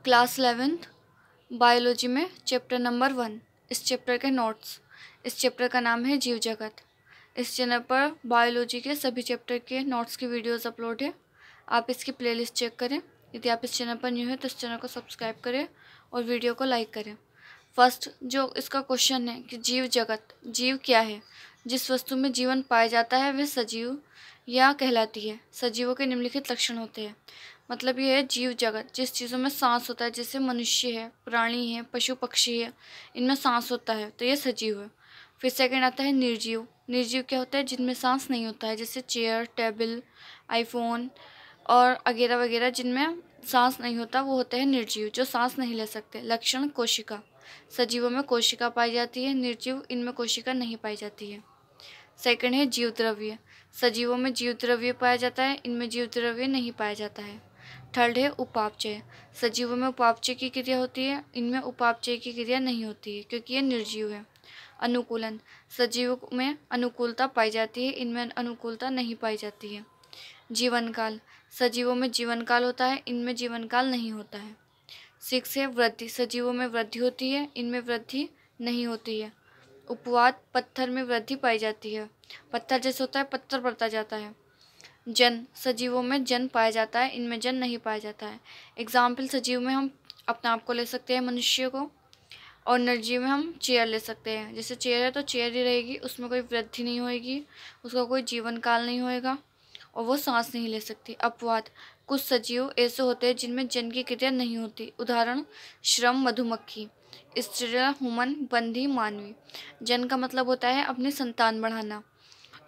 Class 11th biology में chapter number 1। इस chapter के नोट्स। इस चैप्टर का नाम है जीव जगत। इस चैनल पर बायोलॉजी के सभी चैप्टर के नोट्स की वीडियोस अपलोड है। आप इसकी प्लेलिस्ट चेक करें। यदि आप इस चैनल पर न्यू है तो इस चैनल को सब्सक्राइब करें और वीडियो को लाइक करें। फर्स्ट जो इसका क्वेश्चन है कि जीव जगत, जीव क्या है? जिस वस्तु में जीवन पाया जाता है वह सजीव या कहलाती है। सजीवों के निम्नलिखित लक्षण होते हैं। मतलब ये है जीव जगत, जिस चीज़ों में सांस होता है, जैसे मनुष्य है, प्राणी है, पशु पक्षी है, इनमें सांस होता है तो ये सजीव है। फिर सेकंड आता है निर्जीव। निर्जीव क्या होता है? जिनमें सांस नहीं होता है, जैसे चेयर, टेबल, आईफोन और वगैरह वगैरह, जिनमें सांस नहीं होता वो होते हैं निर्जीव, जो सांस नहीं ले सकते। लक्षण कोशिका। सजीवों में कोशिका पाई जाती है, निर्जीव इनमें कोशिका नहीं पाई जाती है। सेकंड है जीव द्रव्य। सजीवों में जीव द्रव्य पाया जाता है, इनमें जीव द्रव्य नहीं पाया जाता है। थर्ड है उपापचय। सजीवों में उपापचय की क्रिया होती है, इनमें उपापचय की क्रिया नहीं होती है क्योंकि ये निर्जीव है। अनुकूलन। सजीवों में अनुकूलता पाई जाती है, इनमें अनुकूलता नहीं पाई जाती है। जीवन काल। सजीवों में जीवन काल होता है, इनमें जीवन काल नहीं होता है। 6 है वृद्धि। सजीवों में वृद्धि होती है, इनमें वृद्धि नहीं होती है। उपवाद। पत्थर में वृद्धि पाई जाती है, पत्थर जैसे होता है पत्थर बढ़ता जाता है। जन। सजीवों में जन पाया जाता है, इनमें जन नहीं पाया जाता है। एग्जाम्पल, सजीव में हम अपने आप को ले सकते हैं, मनुष्य को, और निर्जीव में हम चेयर ले सकते हैं। जैसे चेयर है तो चेयर ही रहेगी, उसमें कोई वृद्धि नहीं होएगी, उसका कोई जीवन काल नहीं होएगा और वो सांस नहीं ले सकती। अपवाद। कुछ सजीव ऐसे होते हैं जिनमें जन की क्रिया नहीं होती। उदाहरण श्रम, मधुमक्खी, स्त्रीला, हुमन, बंधी, मानवी। जन का मतलब होता है अपनी संतान बढ़ाना।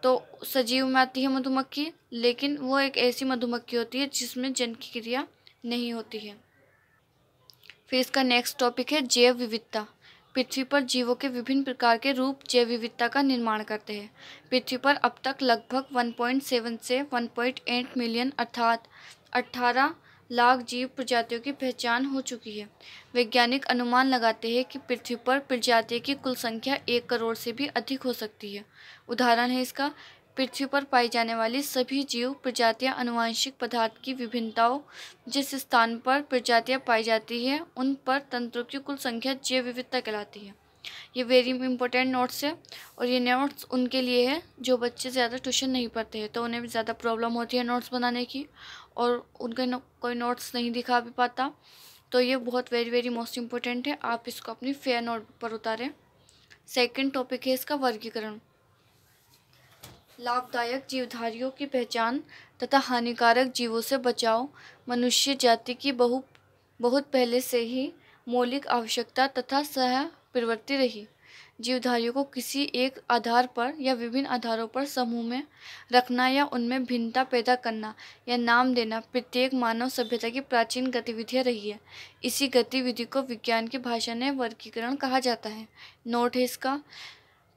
तो सजीव में आती है मधुमक्खी, लेकिन वो एक ऐसी मधुमक्खी होती है जिसमें जन की क्रिया नहीं होती है। फिर इसका नेक्स्ट टॉपिक है जैव विविधता। पृथ्वी पर जीवों के विभिन्न प्रकार के रूप जैव विविधता का निर्माण करते हैं। पृथ्वी पर अब तक लगभग 1.7 से 1.8 मिलियन अर्थात 18 लाख जीव प्रजातियों की पहचान हो चुकी है। वैज्ञानिक अनुमान लगाते हैं कि पृथ्वी पर प्रजातियों की कुल संख्या 1 करोड़ से भी अधिक हो सकती है। उदाहरण है इसका, पृथ्वी पर पाई जाने वाली सभी जीव प्रजातियां आनुवंशिक पदार्थ की विभिन्नताओं, जिस स्थान पर प्रजातियां पाई जाती है उन पर तंत्रों की कुल संख्या जैव विविधता कहलाती है। ये वेरी इंपॉर्टेंट नोट्स है और ये नोट्स उनके लिए है जो बच्चे ज़्यादा ट्यूशन नहीं पढ़ते हैं, तो उन्हें भी ज़्यादा प्रॉब्लम होती है नोट्स बनाने की और उनके कोई नोट्स नहीं दिखा भी पाता। तो ये बहुत वेरी वेरी मोस्ट इम्पोर्टेंट है, आप इसको अपनी फेयर नोट पर उतारें। सेकेंड टॉपिक है इसका वर्गीकरण। लाभदायक जीवधारियों की पहचान तथा हानिकारक जीवों से बचाव मनुष्य जाति की बहुत पहले से ही मौलिक आवश्यकता तथा सह प्रवृत्ति रही। जीवधारियों को किसी एक आधार पर या विभिन्न आधारों पर समूह में रखना या उनमें भिन्नता पैदा करना या नाम देना प्रत्येक मानव सभ्यता की प्राचीन गतिविधियाँ रही है। इसी गतिविधि को विज्ञान की भाषा में वर्गीकरण कहा जाता है। नोट है इसका,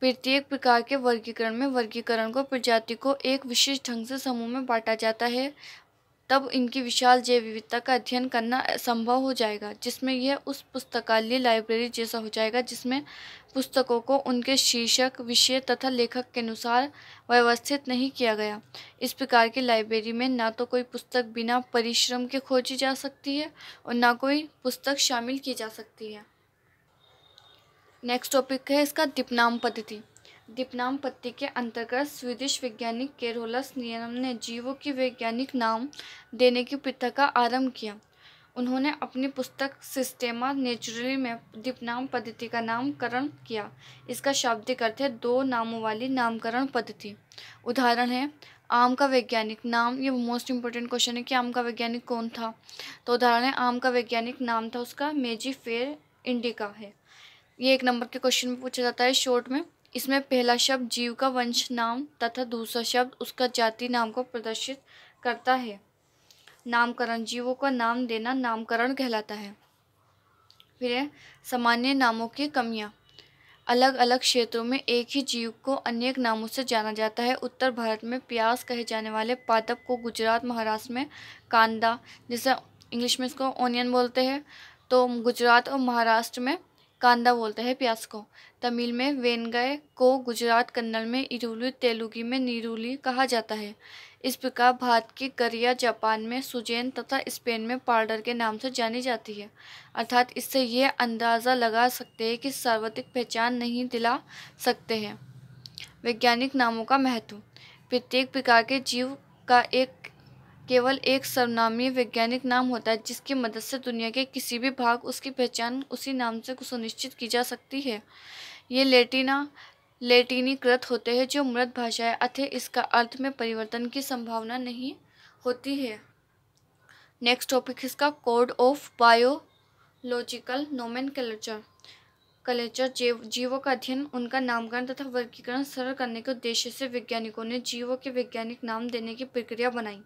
प्रत्येक प्रकार के वर्गीकरण में वर्गीकरण को प्रजाति को एक विशेष ढंग से समूह में बांटा जाता है, तब इनकी विशाल जैव विविधता का अध्ययन करना संभव हो जाएगा, जिसमें यह उस पुस्तकालय लाइब्रेरी जैसा हो जाएगा जिसमें पुस्तकों को उनके शीर्षक, विषय तथा लेखक के अनुसार व्यवस्थित नहीं किया गया। इस प्रकार की लाइब्रेरी में ना तो कोई पुस्तक बिना परिश्रम के खोजी जा सकती है और ना कोई पुस्तक शामिल की जा सकती है। नेक्स्ट टॉपिक है इसका दीपनाम पद्धति। दीपनाम पद्धति के अंतर्गत स्वीडिश वैज्ञानिक कैरोलस नियम ने जीवों की वैज्ञानिक नाम देने की प्रथा का आरंभ किया। उन्होंने अपनी पुस्तक सिस्टेमा नेचुरली में दीपनाम पद्धति का नामकरण किया। इसका शाब्दिक अर्थ है दो नामों वाली नामकरण पद्धति। उदाहरण है आम का वैज्ञानिक नाम। ये मोस्ट इंपॉर्टेंट क्वेश्चन है कि आम का वैज्ञानिक कौन था। तो उदाहरण है आम का वैज्ञानिक नाम था उसका मेजिफेर इंडिका है। ये 1 नंबर के क्वेश्चन में पूछा जाता है शॉर्ट में। इसमें पहला शब्द जीव का वंश नाम तथा दूसरा शब्द उसका जाति नाम को प्रदर्शित करता है। नामकरण, जीवों का नाम देना नामकरण कहलाता है। फिर है सामान्य नामों की कमियां। अलग अलग क्षेत्रों में एक ही जीव को अनेक नामों से जाना जाता है। उत्तर भारत में प्याज कहे जाने वाले पादप को गुजरात, महाराष्ट्र में कांदा, जैसे इंग्लिश में इसको ऑनियन बोलते हैं, तो गुजरात और महाराष्ट्र में कांदा बोलते हैं प्याज को। तमिल में वेंगय को गुजरात कन्नड़ में इरुली, तेलुगु में नीरुली कहा जाता है। इस प्रकार भारत की गरिया जापान में सुजेन तथा स्पेन में पाउडर के नाम से जानी जाती है। अर्थात इससे ये अंदाज़ा लगा सकते हैं कि सार्वत्रिक पहचान नहीं दिला सकते हैं। वैज्ञानिक नामों का महत्व। प्रत्येक प्रकार के जीव का केवल एक सर्वनामीय वैज्ञानिक नाम होता है जिसकी मदद से दुनिया के किसी भी भाग उसकी पहचान उसी नाम से सुनिश्चित की जा सकती है। ये लैटिनीकृत होते हैं जो मृत भाषा है, अतः इसका अर्थ में परिवर्तन की संभावना नहीं होती है। नेक्स्ट टॉपिक है इसका कोड ऑफ बायोलॉजिकल नोमेनक्लेचर। जीवों का अध्ययन, उनका नामकरण तथा वर्गीकरण सरल करने के उद्देश्य से वैज्ञानिकों ने जीवों के वैज्ञानिक नाम देने की प्रक्रिया बनाई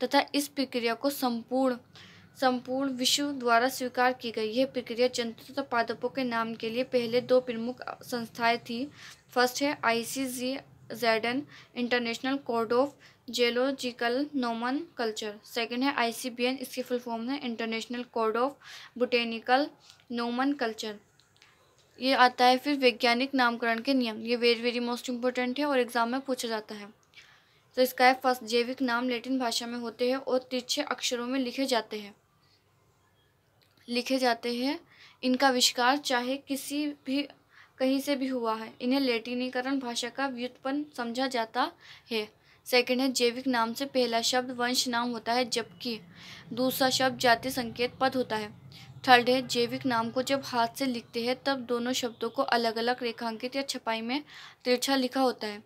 तथा इस प्रक्रिया को संपूर्ण विश्व द्वारा स्वीकार की गई। यह प्रक्रिया जंतु तथा पादपों के नाम के लिए पहले दो प्रमुख संस्थाएं थी। फर्स्ट है ICZN international code of geological nomenclature. Second है ICBN, इसकी फुल फॉर्म है international code of botanical nomenclature. ये आता है फिर वैज्ञानिक नामकरण के नियम। ये वेरी मोस्ट इम्पोर्टेंट है और एग्जाम में पूछा जाता है। तो इसका है फर्स्ट, जैविक नाम लैटिन भाषा में होते हैं और तिरछे अक्षरों में लिखे जाते हैं। इनका आविष्कार चाहे कहीं से भी हुआ है। इन्हें लैटिनीकरण भाषा का व्युत्पन्न समझा जाता है। सेकंड है, जैविक नाम से पहला शब्द वंश नाम होता है जबकि दूसरा शब्द जाति संकेत पद होता है। थर्ड है, जैविक नाम को जब हाथ से लिखते हैं तब दोनों शब्दों को अलग अलग रेखांकित या छपाई में तिरछा लिखा होता है।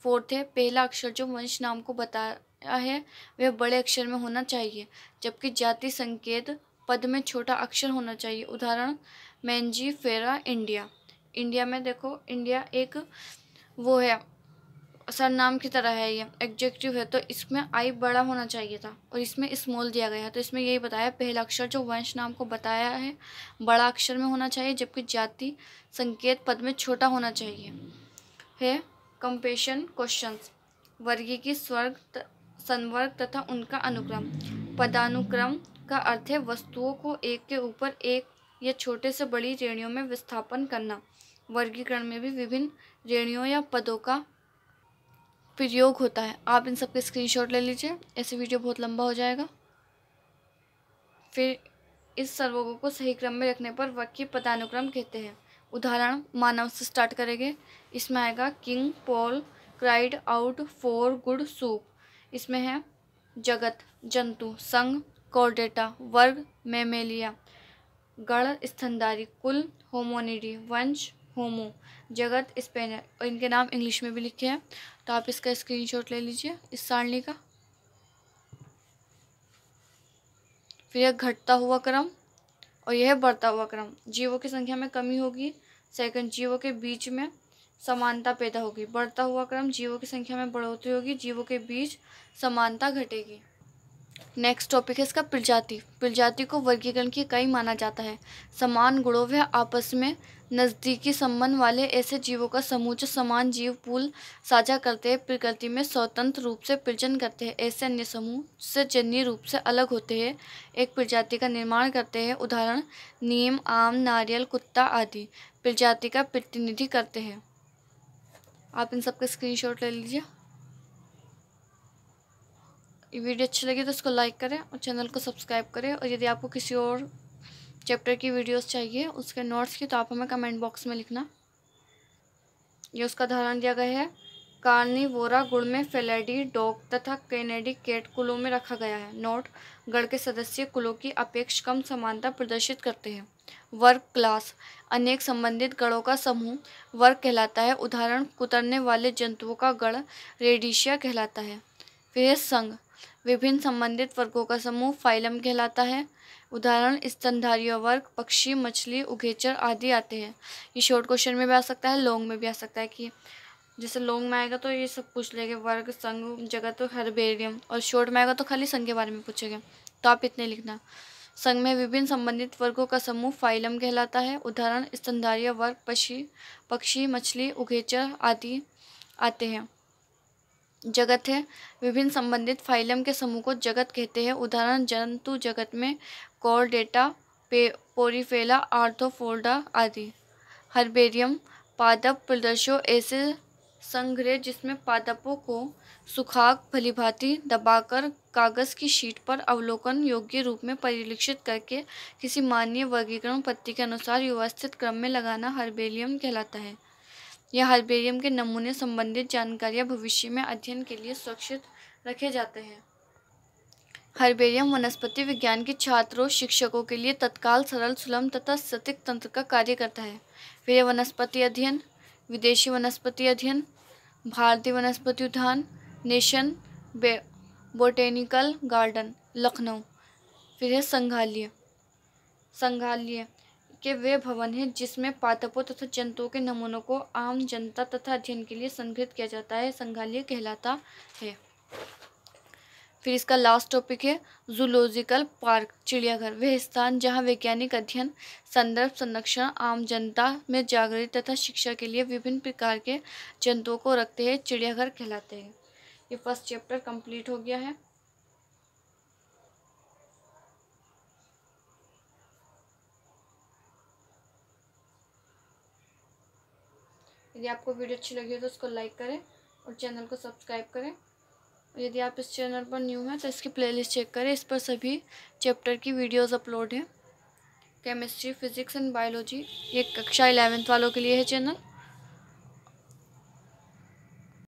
फोर्थ है, पहला अक्षर जो वंश नाम को बताया है वह बड़े अक्षर में होना चाहिए जबकि जाति संकेत पद में छोटा अक्षर होना चाहिए। उदाहरण मैंजीफेरा इंडिया। इंडिया में देखो, इंडिया एक वो है, सरनाम की तरह है, ये एडजेक्टिव है, तो इसमें आई बड़ा होना चाहिए था और इसमें स्मॉल दिया गया है। तो इसमें यही बताया पहला अक्षर जो वंश नाम को बताया है बड़ा अक्षर में होना चाहिए जबकि जाति संकेत पद में छोटा होना चाहिए। है कंपेशन क्वेश्चंस। वर्गी की संवर्ग तथा उनका अनुक्रम। पदानुक्रम का अर्थ है वस्तुओं को एक के ऊपर एक या छोटे से बड़ी श्रेणियों में विस्थापन करना। वर्गीकरण में भी विभिन्न श्रेणियों या पदों का प्रयोग होता है। आप इन सबके स्क्रीनशॉट ले लीजिए, ऐसे वीडियो बहुत लंबा हो जाएगा। फिर इस सर्वों को सही क्रम में रखने पर वाक्य पदानुक्रम कहते हैं। उदाहरण मानव से स्टार्ट करेंगे। इसमें आएगा king Paul cried out for good soup. इसमें है जगत जंतु, संघ कॉर्डेटा, वर्ग मैमेलिया, गण स्तनधारी, कुल होमोनिडी, वंश होमो, जगत स्पेनियर, और इनके नाम इंग्लिश में भी लिखे हैं। तो आप इसका स्क्रीनशॉट ले लीजिए इस सारणी का। फिर यह घटता हुआ क्रम और यह बढ़ता हुआ क्रम। जीवों की संख्या में कमी होगी। सेकंड, जीवों के बीच में समानता पैदा होगी। बढ़ता हुआ क्रम, जीवों की संख्या में बढ़ोतरी होगी, जीवों के बीच समानता घटेगी। नेक्स्ट टॉपिक है इसका प्रजाति। प्रजाति को वर्गीकरण की इकाई माना जाता है। समान गुणों व आपस में नज़दीकी संबंध वाले ऐसे जीवों का समूह जो समान जीव पूल साझा करते हैं, प्रकृति में स्वतंत्र रूप से प्रजनन करते हैं। ऐसे अन्य समूह से जन्य रूप से अलग होते हैं एक प्रजाति का निर्माण करते हैं। उदाहरण नीम, आम, नारियल, कुत्ता आदि प्रजाति का प्रतिनिधि करते हैं। आप इन सबका स्क्रीनशॉट ले लीजिए। ये वीडियो अच्छी लगी तो इसको लाइक करें और चैनल को सब्सक्राइब करें। और यदि आपको किसी और चैप्टर की वीडियोस चाहिए उसके नोट्स की तो आप हमें कमेंट बॉक्स में लिखना। ये उसका उदाहरण दिया गया है। कार्निवोरा गुण में फेलिडी डॉग तथा कैनेडी कैट कुलों में रखा गया है। नोट, गण के सदस्य कुलों की अपेक्ष कम समानता प्रदर्शित करते हैं। वर्ग क्लास, अनेक संबंधित गणों का समूह वर्ग कहलाता है। उदाहरण कुतरने वाले जंतुओं का गण रेडिशिया कहलाता है। फिर संघ, विभिन्न संबंधित वर्गों का समूह फाइलम कहलाता है। उदाहरण स्तनधारी वर्ग, पक्षी, मछली, उभयचर आदि आते हैं। ये शॉर्ट क्वेश्चन में भी आ सकता है, लॉन्ग में भी आ सकता है। कि जैसे लॉन्ग में आएगा तो ये सब पूछ लेंगे, वर्ग, संघ, जगत, हर्बेरियम, और शॉर्ट में आएगा तो खाली संघ के बारे में पूछेंगे, तो आप इतने लिखना। संघ में विभिन्न संबंधित वर्गों का समूह फाइलम कहलाता है। उदाहरण स्तनधारी वर्ग, पक्षी, मछली, उभयचर आदि आते हैं। जगत है, विभिन्न संबंधित फाइलम के समूह को जगत कहते हैं। उदाहरण जंतु जगत में कॉर्डेटा, पोरीफेरा, आर्थ्रोपोडा आदि। हर्बेरियम पादप प्रदर्शों ऐसे संग्रह जिसमें पादपों को सुखाक भलीभांति दबाकर कागज की शीट पर अवलोकन योग्य रूप में परिलक्षित करके किसी मानवीय वर्गीकरण पद्धति के अनुसार व्यवस्थित क्रम में लगाना हर्बेरियम कहलाता है। यह हर्बेरियम के नमूने संबंधित जानकारियां भविष्य में अध्ययन के लिए सुरक्षित रखे जाते हैं। हर्बेरियम वनस्पति विज्ञान के छात्रों शिक्षकों के लिए तत्काल सरल सुलभ तथा सटीक तंत्र का कार्य करता है। फिर वनस्पति अध्ययन, विदेशी वनस्पति अध्ययन, भारतीय वनस्पति उद्यान, नेशन बोटेनिकल गार्डन लखनऊ। फिर है संग्रहालय। संग्रहालय के वे भवन हैं जिसमें पादपों तथा जंतुओं के नमूनों को आम जनता तथा अध्ययन के लिए संग्रहित किया जाता है। संग्रहालय कहलाता है। फिर इसका लास्ट टॉपिक है जूलॉजिकल पार्क, चिड़ियाघर। वह स्थान जहां वैज्ञानिक अध्ययन, संदर्भ, संरक्षण, आम जनता में जागृति तथा शिक्षा के लिए विभिन्न प्रकार के जंतुओं को रखते हैं, चिड़ियाघर कहलाते हैं। ये फर्स्ट चैप्टर कंप्लीट हो गया है। यदि आपको वीडियो अच्छी लगी हो तो उसको लाइक करें और चैनल को सब्सक्राइब करें। यदि आप इस चैनल पर न्यू हैं तो इसकी प्लेलिस्ट चेक करें, इस पर सभी चैप्टर की वीडियोस अपलोड हैं। केमिस्ट्री, फिजिक्स एंड बायोलॉजी, ये कक्षा 11th वालों के लिए है चैनल।